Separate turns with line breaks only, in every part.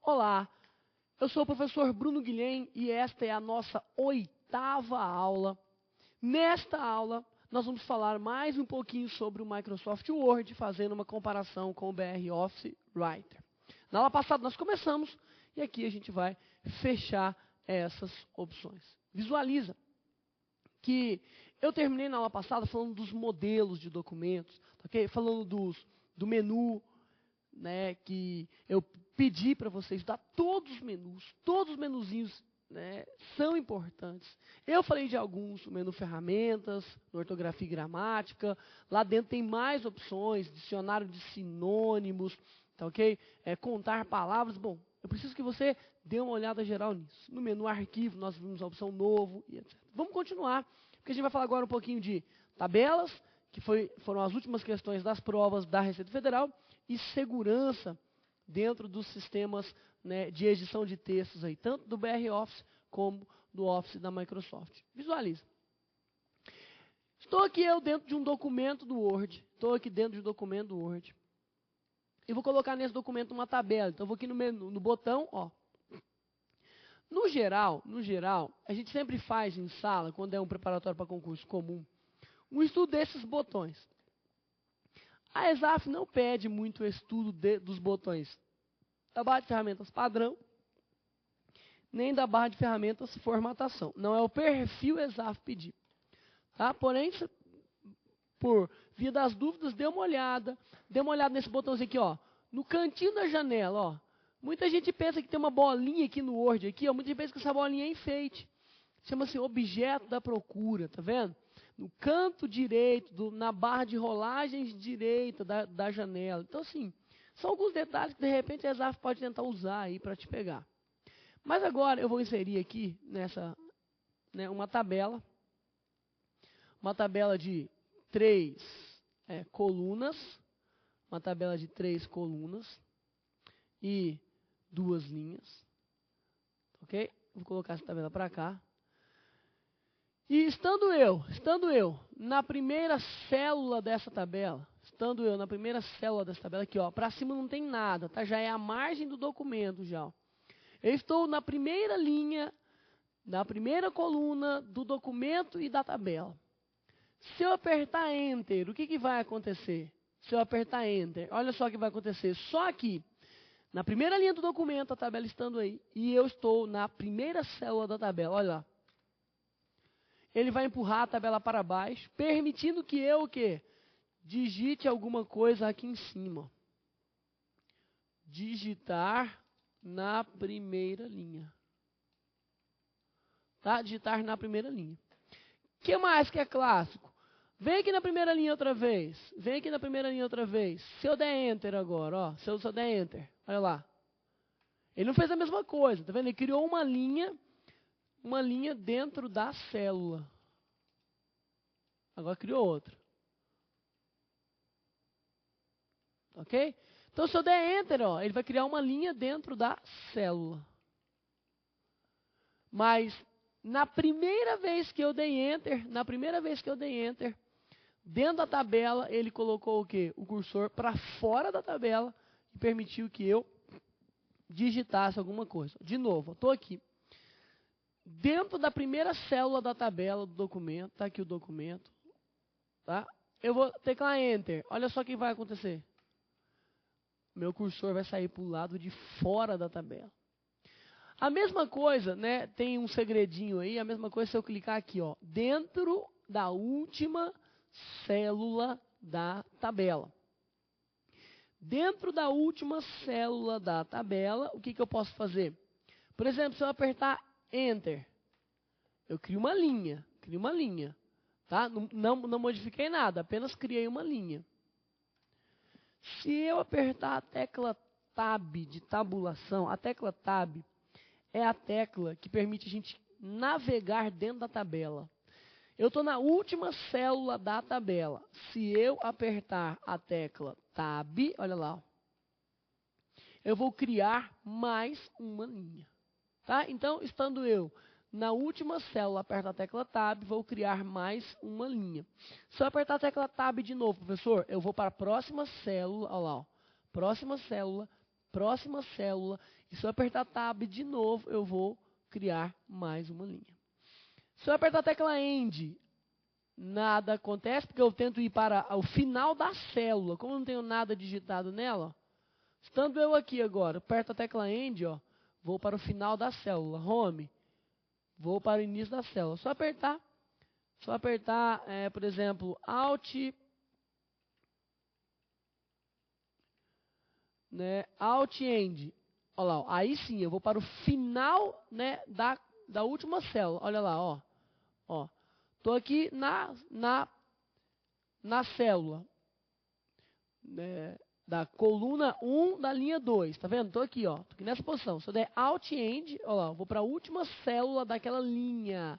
Olá, eu sou o professor Bruno Guilhem e esta é a nossa 8ª aula. Nesta aula, nós vamos falar mais um pouquinho sobre o Microsoft Word, fazendo uma comparação com o BR Office Writer. Na aula passada nós começamos e aqui a gente vai fechar essas opções. Visualiza que eu terminei na aula passada falando dos modelos de documentos, okay? Falando do menu, né, que eu pedi para vocês dar todos os menuzinhos, né, são importantes. Eu falei de alguns, o menu ferramentas, ortografia e gramática. Lá dentro tem mais opções, dicionário de sinônimos, tá ok? Contar palavras. Bom, eu preciso que você dê uma olhada geral nisso. No menu arquivo nós vimos a opção novo e etc. Vamos continuar, porque a gente vai falar agora um pouquinho de tabelas, que foram as últimas questões das provas da Receita Federal, e segurança dentro dos sistemas, né, de edição de textos, aí, tanto do BR Office como do Office da Microsoft. Visualiza. Estou aqui eu dentro de um documento do Word. E vou colocar nesse documento uma tabela. Então, eu vou aqui no menu, no botão, ó. No geral, a gente sempre faz em sala, quando é um preparatório para concurso comum, um estudo desses botões. A ESAF não pede muito estudo dos botões da barra de ferramentas padrão, nem da barra de ferramentas formatação. Não é o perfil ESAF pedir. Tá? Porém, por via das dúvidas, dê uma olhada nesse botãozinho aqui, ó, no cantinho da janela, ó. Muita gente pensa que tem uma bolinha aqui no Word, aqui, ó, muita gente pensa que essa bolinha é enfeite. Chama-se objeto da procura, tá vendo? No canto direito, na barra de rolagens direita da janela. Então, assim, são alguns detalhes que, de repente, a ESAF pode tentar usar aí para te pegar. Mas agora eu vou inserir aqui nessa, né, uma tabela de 3 colunas, e 2 linhas. Ok? Vou colocar essa tabela para cá. E estando eu na primeira célula dessa tabela, aqui, ó, para cima não tem nada, tá? Já é a margem do documento já, ó. Eu estou na primeira linha, na primeira coluna do documento e da tabela. Se eu apertar Enter, o que vai acontecer? Se eu apertar Enter, olha só o que vai acontecer. Só aqui, na primeira linha do documento, a tabela estando aí, e eu estou na primeira célula da tabela, olha lá. Ele vai empurrar a tabela para baixo, permitindo que eu, o quê? Digite alguma coisa aqui em cima. Digitar na primeira linha. Tá? Digitar na primeira linha. O que mais que é clássico? Vem aqui na primeira linha outra vez. Se eu der Enter agora, ó. Se eu der Enter, olha lá. Ele não fez a mesma coisa, tá vendo? Ele criou uma linha dentro da célula. Agora criou outra. Ok? Então, se eu der Enter, ó, ele vai criar uma linha dentro da célula. Mas, na primeira vez que eu dei Enter, dentro da tabela, ele colocou o quê? O cursor para fora da tabela e permitiu que eu digitasse alguma coisa. De novo, estou aqui. Dentro da primeira célula da tabela do documento, está aqui o documento, tá? Eu vou teclar Enter. Olha só o que vai acontecer. Meu cursor vai sair para o lado de fora da tabela. A mesma coisa, né? Tem um segredinho aí. A mesma coisa se eu clicar aqui, ó, dentro da última célula da tabela. Dentro da última célula da tabela, o que eu posso fazer? Por exemplo, se eu apertar Enter, eu crio uma linha, tá? Não modifiquei nada, apenas criei uma linha. Se eu apertar a tecla Tab de tabulação, a tecla Tab é a tecla que permite a gente navegar dentro da tabela. Eu estou na última célula da tabela. Se eu apertar a tecla Tab, olha lá, ó, eu vou criar mais uma linha. Tá? Então, estando eu na última célula, aperto a tecla Tab, vou criar mais uma linha. Se eu apertar a tecla Tab de novo, professor, eu vou para a próxima célula, olha lá, ó, próxima célula, próxima célula. E se eu apertar Tab de novo, eu vou criar mais uma linha. Se eu apertar a tecla End, nada acontece, porque eu tento ir para o final da célula. Como eu não tenho nada digitado nela, estando eu aqui agora, aperto a tecla End, ó, vou para o final da célula. Home, vou para o início da célula. Só apertar, por exemplo, Alt, né, Alt End. Olha lá, ó, aí sim, eu vou para o final, né, da última célula. Olha lá, ó. Ó, estou aqui na célula, né, da coluna 1 da linha 2. Tá vendo? Estou aqui, ó. Tô aqui nessa posição. Se eu der Alt End, ó lá, eu vou para a última célula daquela linha.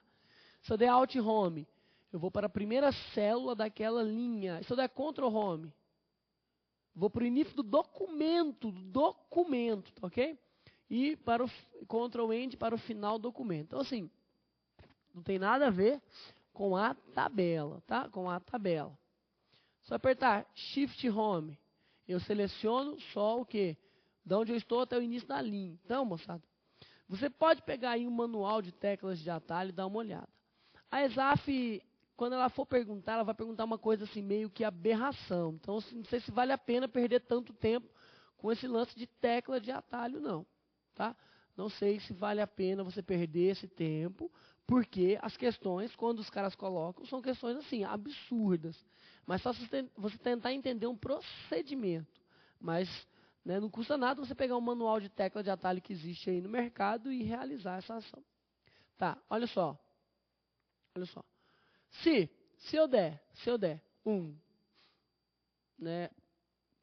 Se eu der Alt Home, eu vou para a primeira célula daquela linha. Se eu der Ctrl Home, vou para o início do documento, tá ok? E para o Ctrl End para o final do documento. Então, assim, não tem nada a ver com a tabela, tá? Com a tabela. Se eu apertar Shift Home, eu seleciono só o quê? De onde eu estou até o início da linha. Então, moçada, você pode pegar aí um manual de teclas de atalho e dar uma olhada. A ESAF, quando ela for perguntar, ela vai perguntar uma coisa assim, meio que aberração. Então, não sei se vale a pena perder tanto tempo com esse lance de tecla de atalho, não. Tá? Não sei se vale a pena você perder esse tempo, porque as questões, quando os caras colocam, são questões assim, absurdas. Mas só você tentar entender um procedimento. Mas, né, não custa nada você pegar um manual de tecla de atalho que existe aí no mercado e realizar essa ação. Tá, olha só. Olha só. Se eu der né,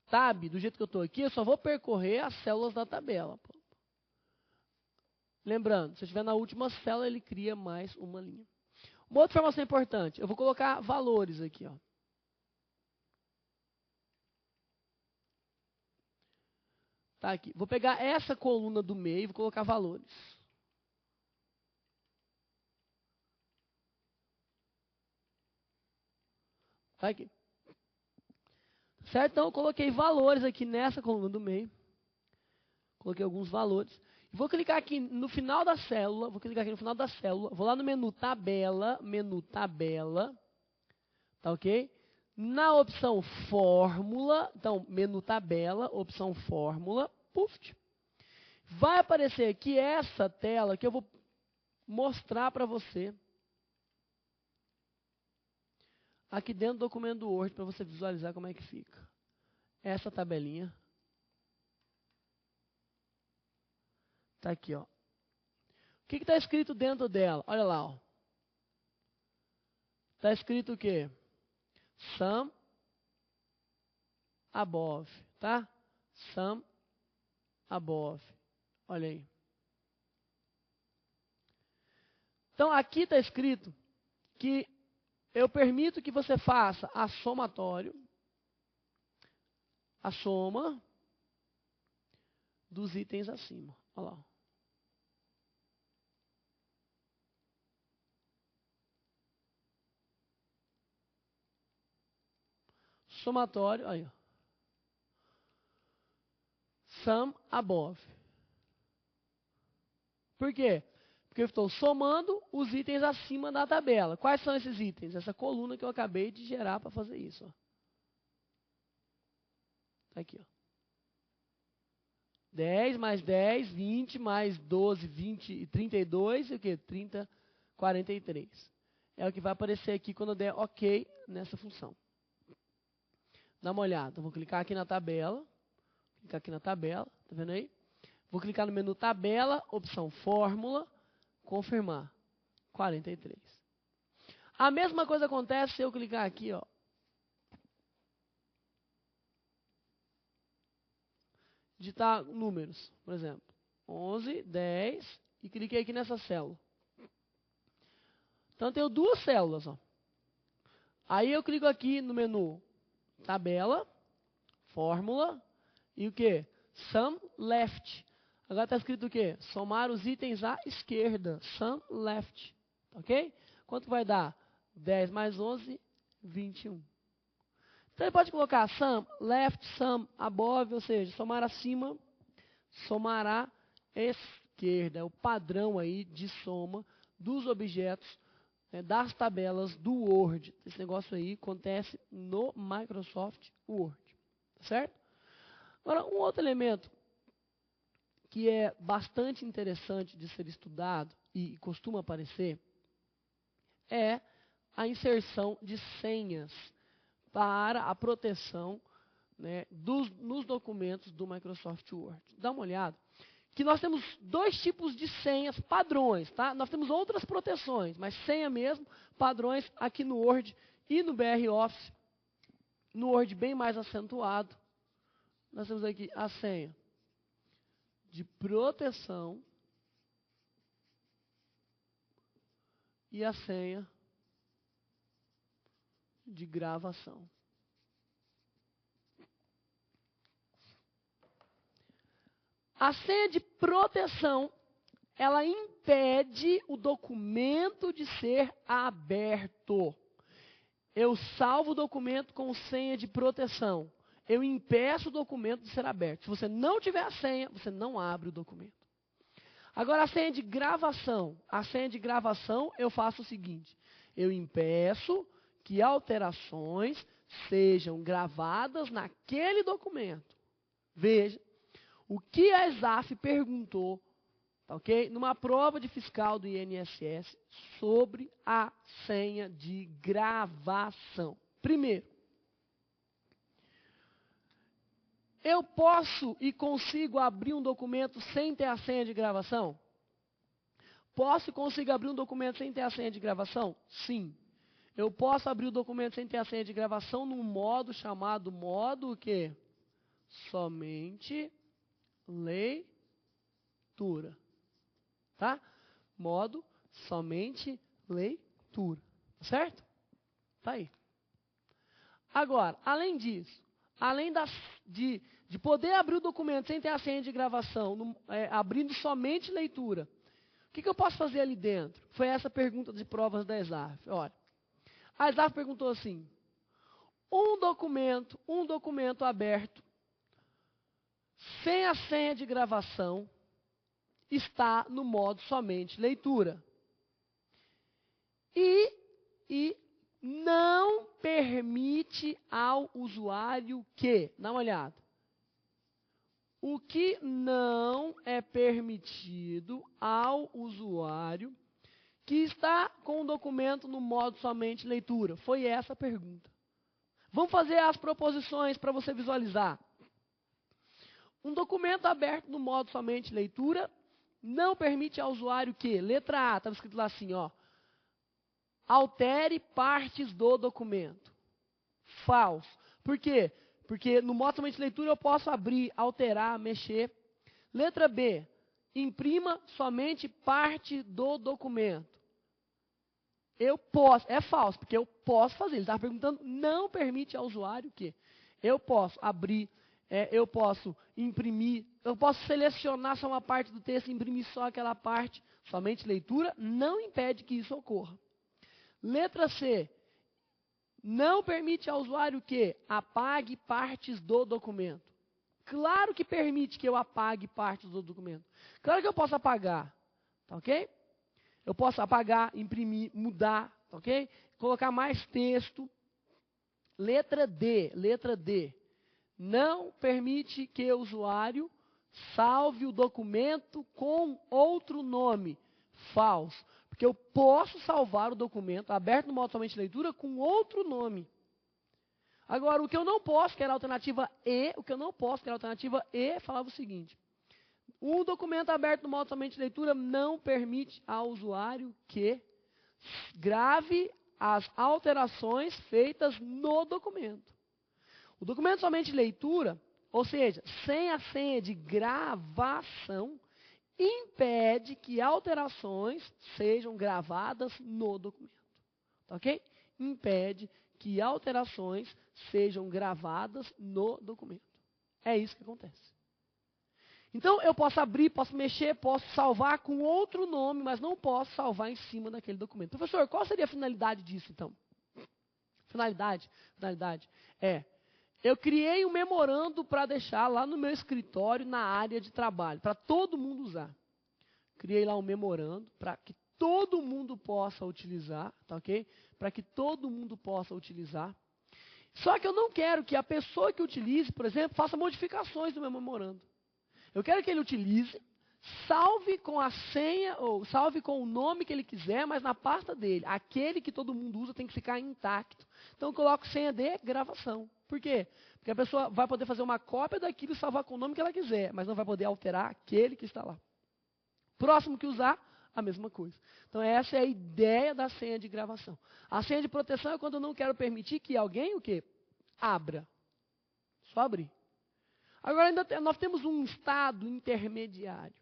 Tab, do jeito que eu estou aqui, eu só vou percorrer as células da tabela. Lembrando, se eu estiver na última célula, ele cria mais uma linha. Uma outra informação importante, eu vou colocar valores aqui, ó. Tá aqui. Vou pegar essa coluna do meio e vou colocar valores. Tá aqui. Certo? Então, eu coloquei valores aqui nessa coluna do meio. Coloquei alguns valores. Vou clicar aqui no final da célula. Vou lá no menu tabela. Tá ok? Na opção fórmula. Então, menu tabela, opção fórmula. Puf. Vai aparecer aqui essa tela que eu vou mostrar para você. Aqui dentro do documento do Word, para você visualizar como é que fica. Essa tabelinha. Está aqui, ó. O que está escrito dentro dela? Olha lá, ó. Está escrito o quê? Sum above, tá? Sum above. Olha aí. Então, aqui está escrito que eu permito que você faça a somatório, a soma dos itens acima. Olha lá. Somatório, aí, ó. Sum above. Por quê? Porque eu estou somando os itens acima da tabela. Quais são esses itens? Essa coluna que eu acabei de gerar para fazer isso. Ó. Tá aqui, ó. 10 mais 10, 20 mais 12, 20 e 32, e o quê? 30, 43. É o que vai aparecer aqui quando eu der OK nessa função. Dá uma olhada. Vou clicar aqui na tabela. Tá vendo aí? Vou clicar no menu tabela, opção fórmula, confirmar. 43. A mesma coisa acontece se eu clicar aqui, ó. Digitar números, por exemplo. 11, 10 e cliquei aqui nessa célula. Então, eu tenho duas células, ó. Aí eu clico aqui no menu tabela, fórmula e o que? Sum left. Agora está escrito o quê? Somar os itens à esquerda. Sum left. Ok? Quanto vai dar? 10 mais 11, 21. Então, ele pode colocar sum left, sum above, ou seja, somar acima somará esquerda. É o padrão aí de soma dos objetos, né, das tabelas do Word. Esse negócio aí acontece no Microsoft Word. Certo? Agora, um outro elemento que é bastante interessante de ser estudado e costuma aparecer é a inserção de senhas para a proteção, né, nos documentos do Microsoft Word. Dá uma olhada. Que nós temos dois tipos de senhas padrões, tá? Nós temos outras proteções, mas senha mesmo, padrões aqui no Word e no BR Office. No Word bem mais acentuado. Nós temos aqui a senha de proteção e a senha de gravação. A senha de proteção, ela impede o documento de ser aberto. Eu salvo o documento com senha de proteção. Eu impeço o documento de ser aberto. Se você não tiver a senha, você não abre o documento. Agora, a senha de gravação. A senha de gravação, eu faço o seguinte. Eu impeço que alterações sejam gravadas naquele documento. Veja, o que a ESAF perguntou, tá, ok? Numa prova de fiscal do INSS sobre a senha de gravação. Primeiro, eu posso e consigo abrir um documento sem ter a senha de gravação? Posso e consigo abrir um documento sem ter a senha de gravação? Sim. Eu posso abrir o documento sem ter a senha de gravação num modo chamado modo o quê? Somente leitura. Tá? Modo somente leitura. Certo? Tá aí. Agora, além disso, além de poder abrir o documento sem ter a senha de gravação, abrindo somente leitura, o que eu posso fazer ali dentro? Foi essa pergunta de provas da ESAF. Olha, a ESAF perguntou assim, um documento aberto, sem a senha de gravação, está no modo somente leitura. E não permite ao usuário que, dá uma olhada, o que não é permitido ao usuário que está com o documento no modo somente leitura? Foi essa a pergunta. Vamos fazer as proposições para você visualizar. Um documento aberto no modo somente leitura não permite ao usuário que, letra A, estava escrito lá assim, ó, altere partes do documento. Falso. Por quê? Porque no modo somente leitura eu posso abrir, alterar, mexer. Letra B, imprima somente parte do documento. Eu posso, é falso, porque eu posso fazer. Ele estava perguntando, não permite ao usuário que eu posso abrir, eu posso imprimir, eu posso selecionar só uma parte do texto e imprimir só aquela parte. Somente leitura não impede que isso ocorra. Letra C, não permite ao usuário que apague partes do documento. Claro que permite que eu apague partes do documento. Claro que eu posso apagar, tá ok? Eu posso apagar, imprimir, mudar, tá ok? Colocar mais texto. Letra D, não permite que o usuário salve o documento com outro nome. Falso. Porque eu posso salvar o documento aberto no modo somente leitura com outro nome. Agora, o que eu não posso, que era a alternativa E, falava o seguinte. Um documento aberto no modo somente leitura não permite ao usuário que grave as alterações feitas no documento. O documento somente leitura, ou seja, sem a senha de gravação, impede que alterações sejam gravadas no documento. Tá ok? Impede que alterações sejam gravadas no documento. É isso que acontece. Então, eu posso abrir, posso mexer, posso salvar com outro nome, mas não posso salvar em cima daquele documento. Professor, qual seria a finalidade disso, então? Finalidade é Eu criei um memorando para deixar lá no meu escritório, na área de trabalho, para todo mundo usar. Criei lá um memorando para que todo mundo possa utilizar, tá ok? Para que todo mundo possa utilizar. Só que eu não quero que a pessoa que utilize, por exemplo, faça modificações no meu memorando. Eu quero que ele utilize, salve com a senha, ou salve com o nome que ele quiser, mas na pasta dele. Aquele que todo mundo usa tem que ficar intacto. Então eu coloco senha de gravação. Por quê? Porque a pessoa vai poder fazer uma cópia daquilo e salvar com o nome que ela quiser, mas não vai poder alterar aquele que está lá. Próximo que usar, a mesma coisa. Então essa é a ideia da senha de gravação. A senha de proteção é quando eu não quero permitir que alguém o quê? Abra. Só abrir. Agora nós temos um estado intermediário.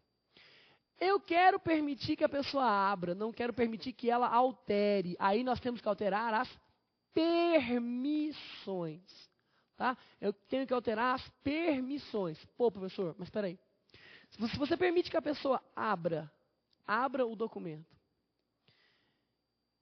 Eu quero permitir que a pessoa abra, não quero permitir que ela altere. Aí nós temos que alterar as permissões. Tá? Eu tenho que alterar as permissões. Pô, professor, mas espera aí. Se você permite que a pessoa abra o documento,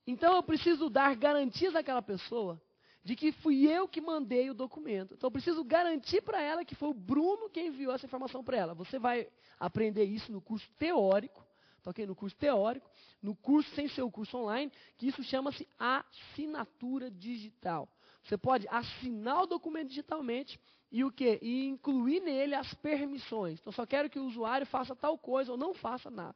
então eu preciso dar garantias àquela pessoa de que fui eu que mandei o documento. Então eu preciso garantir para ela que foi o Bruno que enviou essa informação para ela. Você vai aprender isso no curso teórico, tá ok? No curso teórico, no curso sem ser o curso online, que isso chama-se assinatura digital. Você pode assinar o documento digitalmente e o quê? E incluir nele as permissões. Então só quero que o usuário faça tal coisa ou não faça nada.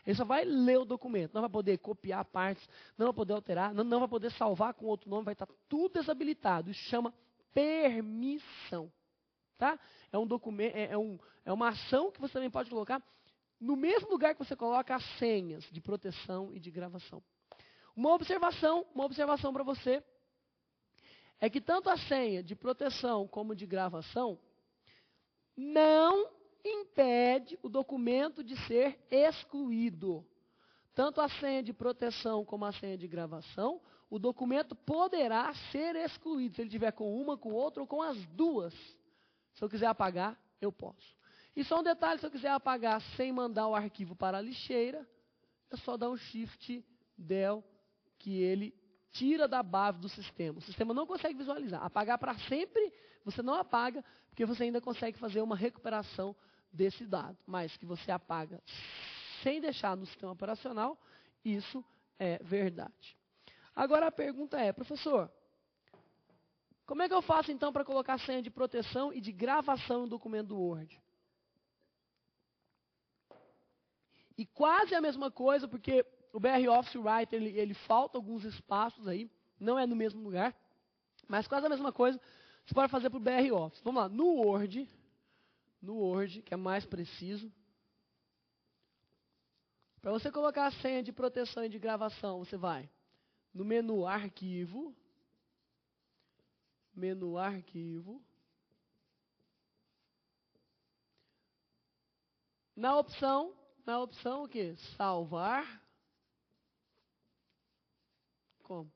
Ele só vai ler o documento, não vai poder copiar partes, não vai poder alterar, não vai poder salvar com outro nome, vai estar tudo desabilitado. Isso chama permissão. Tá? É um documento, é uma ação que você também pode colocar no mesmo lugar que você coloca as senhas de proteção e de gravação. Uma observação para você é que tanto a senha de proteção como de gravação não impede o documento de ser excluído. Tanto a senha de proteção como a senha de gravação, o documento poderá ser excluído. Se ele tiver com uma, com outra ou com as duas. Se eu quiser apagar, eu posso. E só um detalhe, se eu quiser apagar sem mandar o arquivo para a lixeira, é só dar um Shift Del, que ele tira da base do sistema. O sistema não consegue visualizar. Apagar para sempre, você não apaga, porque você ainda consegue fazer uma recuperação desse dado. Mas que você apaga sem deixar no sistema operacional, isso é verdade. Agora a pergunta é, professor, como é que eu faço então para colocar senha de proteção e de gravação no documento do Word? E quase a mesma coisa, porque o BR Office Writer, ele falta alguns espaços aí, não é no mesmo lugar, mas quase a mesma coisa você pode fazer para o BR Office. Vamos lá, no Word, que é mais preciso, para você colocar a senha de proteção e de gravação, você vai no menu Arquivo, na opção o quê? Salvar. Como?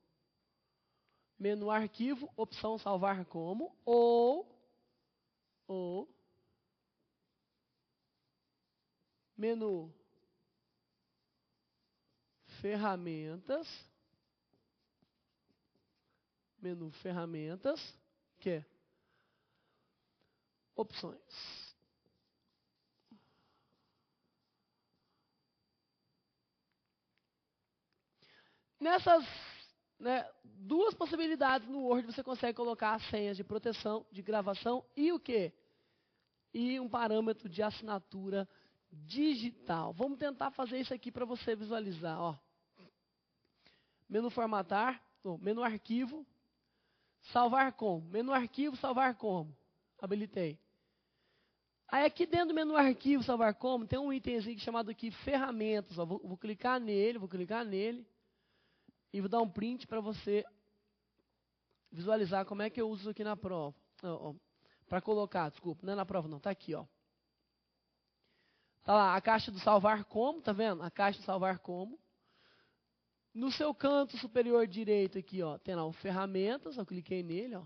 Menu Arquivo, opção Salvar como, ou menu Ferramentas, que é Opções. Nessas duas possibilidades no Word você consegue colocar as senhas de proteção, de gravação e o quê? E um parâmetro de assinatura digital. Vamos tentar fazer isso aqui para você visualizar. Ó. Menu Formatar, menu Arquivo, Salvar como. Menu Arquivo, Salvar como. Habilitei. Aí aqui dentro do menu Arquivo, Salvar como, tem um itemzinho chamado aqui Ferramentas. Ó. Vou clicar nele. E vou dar um print para você visualizar como é que eu uso isso aqui na prova. Para colocar, desculpa, não é na prova não, está aqui, ó. Tá lá, a caixa do salvar como, tá vendo? A caixa do salvar como. No seu canto superior direito aqui, ó, tem lá o ferramentas, eu cliquei nele, ó.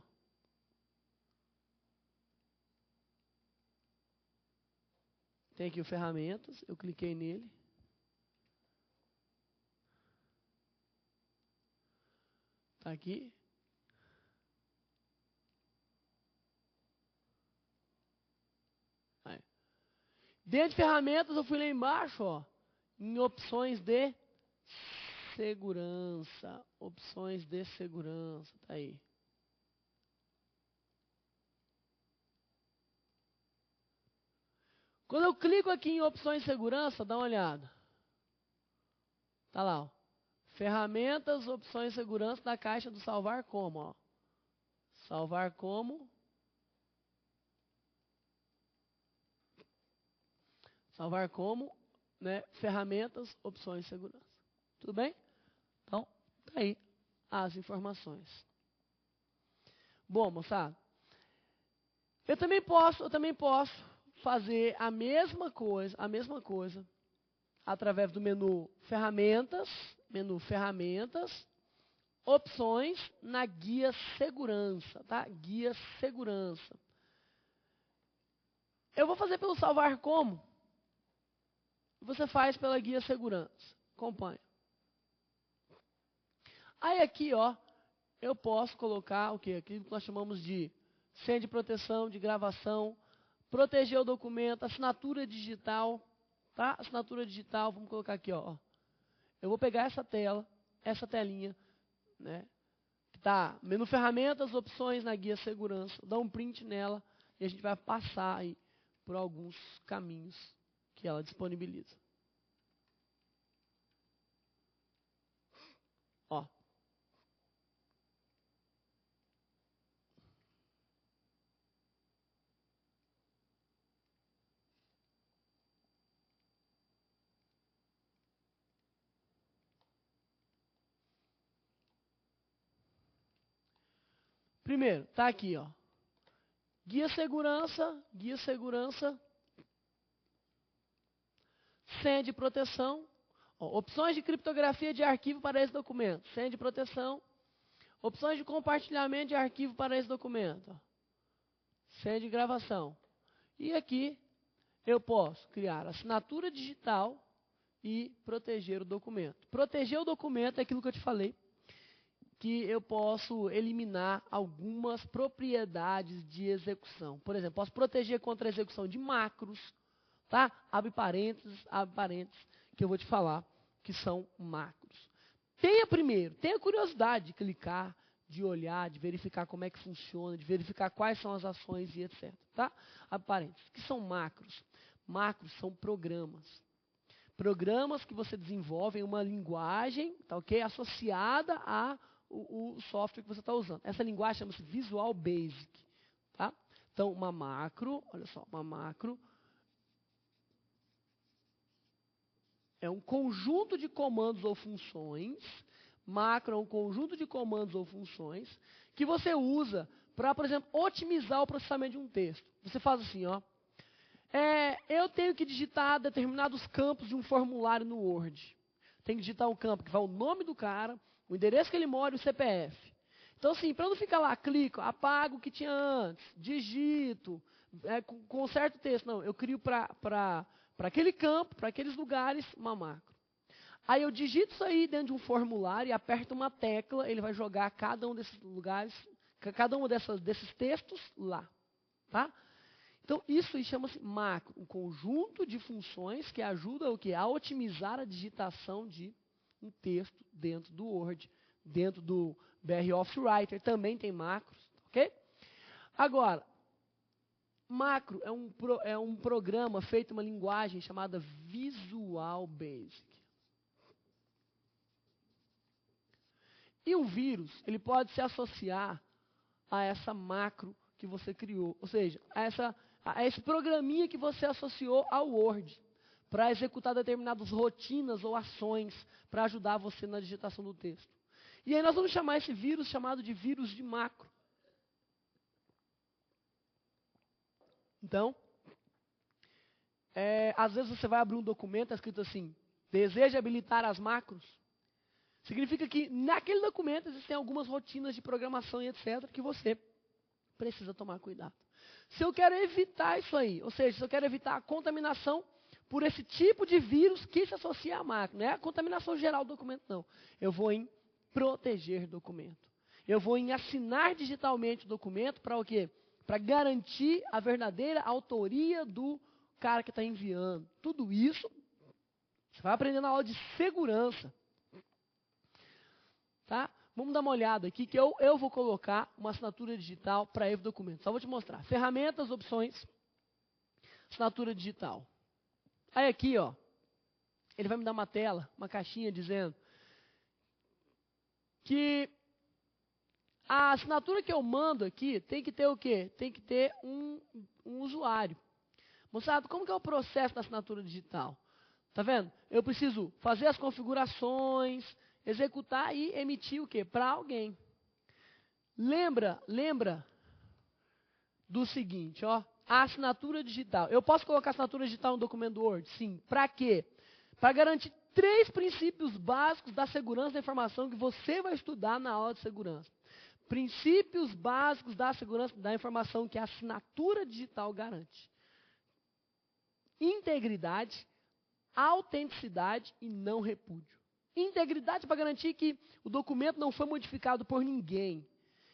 Tem aqui o ferramentas, eu cliquei nele. Tá aqui. Dentro de ferramentas, eu fui lá embaixo, ó, em opções de segurança. Opções de segurança, tá aí. Quando eu clico aqui em opções de segurança, dá uma olhada. Tá lá, ó. Ferramentas, opções de segurança da caixa do salvar como, ó. Salvar como. Salvar como, né? Ferramentas, opções de segurança. Tudo bem? Então, tá aí as informações. Bom, moçada, eu também posso fazer a mesma coisa, através do menu ferramentas, opções na guia segurança, tá? Guia segurança. Eu vou fazer pelo salvar como. Você faz pela guia segurança. Acompanha. Aí aqui, ó, eu posso colocar o quê? Aquilo que nós chamamos de senha de proteção, de gravação, proteger o documento, assinatura digital, tá? Assinatura digital, vamos colocar aqui, ó. Eu vou pegar essa tela, essa telinha, né? Que tá menu ferramentas, opções na guia segurança, dar um print nela e a gente vai passar aí por alguns caminhos que ela disponibiliza. Ó. Primeiro, tá aqui, ó. Guia segurança, senha de proteção, ó, opções de criptografia de arquivo para esse documento, senha de proteção, opções de compartilhamento de arquivo para esse documento, ó, senha de gravação. E aqui eu posso criar assinatura digital e proteger o documento. Proteger o documento é aquilo que eu te falei, que eu posso eliminar algumas propriedades de execução. Por exemplo, posso proteger contra a execução de macros, tá? Abre parênteses, que eu vou te falar que são macros. Tenha curiosidade de clicar, de olhar, de verificar como é que funciona, de verificar quais são as ações e etc. Tá? Abre parênteses. O que são macros? Macros são programas. Programas que você desenvolve em uma linguagem, tá ok? Associada a o software que você está usando. Essa linguagem chama-se Visual Basic. Tá? Então, uma macro, olha só, uma macro é um conjunto de comandos ou funções. Macro é um conjunto de comandos ou funções que você usa para, por exemplo, otimizar o processamento de um texto. Você faz assim, ó. Eu tenho que digitar determinados campos de um formulário no Word. Tem que digitar um campo que vai o nome do cara, o endereço que ele mora e o CPF. Então, assim, para não ficar lá, clico, apago o que tinha antes, digito, com certo texto. Não, eu crio para aquele campo, para aqueles lugares, uma macro. Aí eu digito isso aí dentro de um formulário e aperto uma tecla, ele vai jogar cada um desses lugares, cada um desses textos lá. Tá? Então, isso chama-se macro, um conjunto de funções que ajuda o quê? A otimizar a digitação de um texto dentro do Word, dentro do BR Office Writer, também tem macros, ok? Agora, macro é um programa feito em uma linguagem chamada Visual Basic. E um vírus, ele pode se associar a essa macro que você criou, ou seja, a esse programinha que você associou ao Word, para executar determinadas rotinas ou ações para ajudar você na digitação do texto. E aí nós vamos chamar esse vírus chamado de vírus de macro. Então, às vezes você vai abrir um documento, está escrito assim, deseja habilitar as macros. Significa que naquele documento existem algumas rotinas de programação e etc. que você precisa tomar cuidado. Se eu quero evitar isso aí, ou seja, se eu quero evitar a contaminação por esse tipo de vírus que se associa à máquina, não é a contaminação geral do documento, não. Eu vou em proteger documento. Eu vou em assinar digitalmente o documento para o quê? Para garantir a verdadeira autoria do cara que está enviando. Tudo isso você vai aprender na aula de segurança. Tá? Vamos dar uma olhada aqui, que eu vou colocar uma assinatura digital para Evo Documentos. Só vou te mostrar. Ferramentas, opções, assinatura digital. Aí aqui, ó, ele vai me dar uma tela, uma caixinha dizendo que a assinatura que eu mando aqui tem que ter o quê? Tem que ter um usuário. Moçada, como que é o processo da assinatura digital? Tá vendo? Eu preciso fazer as configurações, executar e emitir o quê? Para alguém. Lembra do seguinte, ó, a assinatura digital. Eu posso colocar assinatura digital no documento do Word? Sim. Para quê? Para garantir 3 princípios básicos da segurança da informação que você vai estudar na aula de segurança. Princípios básicos da segurança da informação que a assinatura digital garante. Integridade, autenticidade e não repúdio. Integridade para garantir que o documento não foi modificado por ninguém.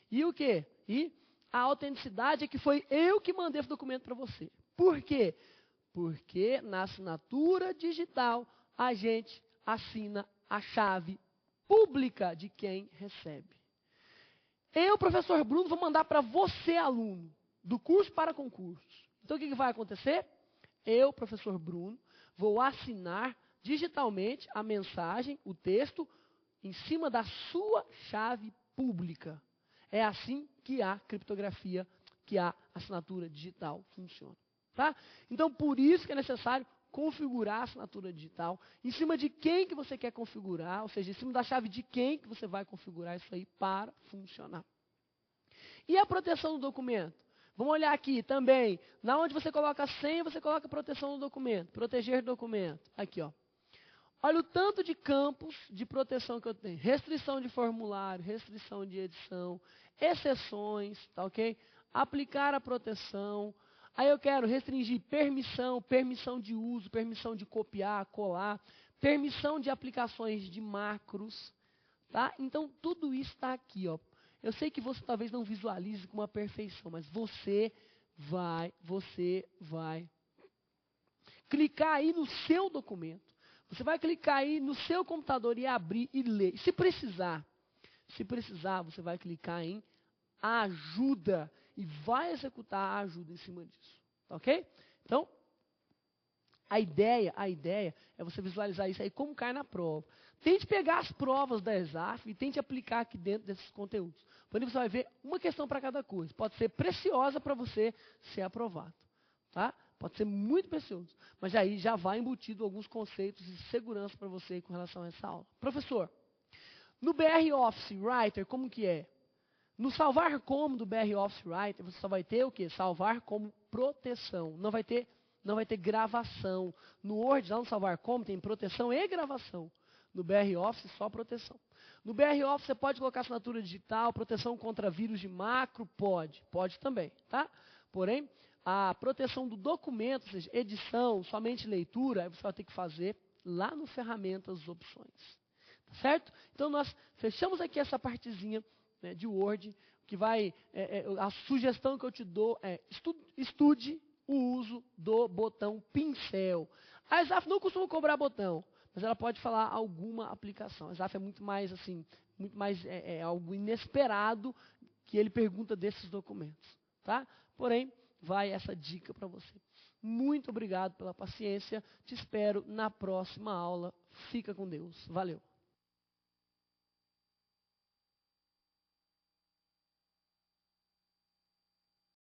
E o quê? E a autenticidade é que foi eu que mandei esse documento para você. Por quê? Porque na assinatura digital a gente assina a chave pública de quem recebe. Eu, professor Bruno, vou mandar para você, aluno, do curso para concursos. Então o que vai acontecer? Eu, professor Bruno, vou assinar digitalmente a mensagem, o texto, em cima da sua chave pública. É assim que a criptografia, que a assinatura digital funciona. Tá? Então, por isso que é necessário configurar a assinatura digital, em cima de quem que você quer configurar, ou seja, em cima da chave de quem que você vai configurar isso aí para funcionar. E a proteção do documento? Vamos olhar aqui também, na onde você coloca a senha, você coloca a proteção do documento, proteger documento. Aqui, ó. Olha o tanto de campos de proteção que eu tenho. Restrição de formulário, restrição de edição, exceções, tá ok? Aplicar a proteção. Aí eu quero restringir permissão, permissão de uso, permissão de copiar, colar, permissão de aplicações de macros, tá? Então, tudo isso está aqui, ó. Eu sei que você talvez não visualize com uma perfeição, mas você vai clicar aí no seu documento. Você vai clicar aí no seu computador e abrir e ler. Se precisar, você vai clicar em ajuda e vai executar a ajuda em cima disso. Tá ok? Então, a ideia é você visualizar isso aí como cai na prova. Tente pegar as provas da ESAF e tente aplicar aqui dentro desses conteúdos. Porém, você vai ver uma questão para cada coisa. Pode ser preciosa para você ser aprovado. Tá? Pode ser muito precioso. Mas aí já vai embutido alguns conceitos de segurança para você com relação a essa aula. Professor, no BR Office Writer, como que é? No salvar como do BR Office Writer, você só vai ter o quê? Salvar como proteção. Não vai ter gravação. No Word, lá no salvar como, tem proteção e gravação. No BR Office, só proteção. No BR Office, você pode colocar assinatura digital, proteção contra vírus de macro? Pode também, tá? Porém, a proteção do documento, ou seja, edição, somente leitura, aí você vai ter que fazer lá no ferramentas opções. Tá certo? Então, nós fechamos aqui essa partezinha, né, de Word, que vai, a sugestão que eu te dou é estude o uso do botão pincel. A ESAF não costuma cobrar botão, mas ela pode falar alguma aplicação. A ESAF é muito mais assim, algo inesperado que ele pergunta desses documentos. Tá? Porém, vai essa dica para você. Muito obrigado pela paciência. Te espero na próxima aula. Fica com Deus. Valeu.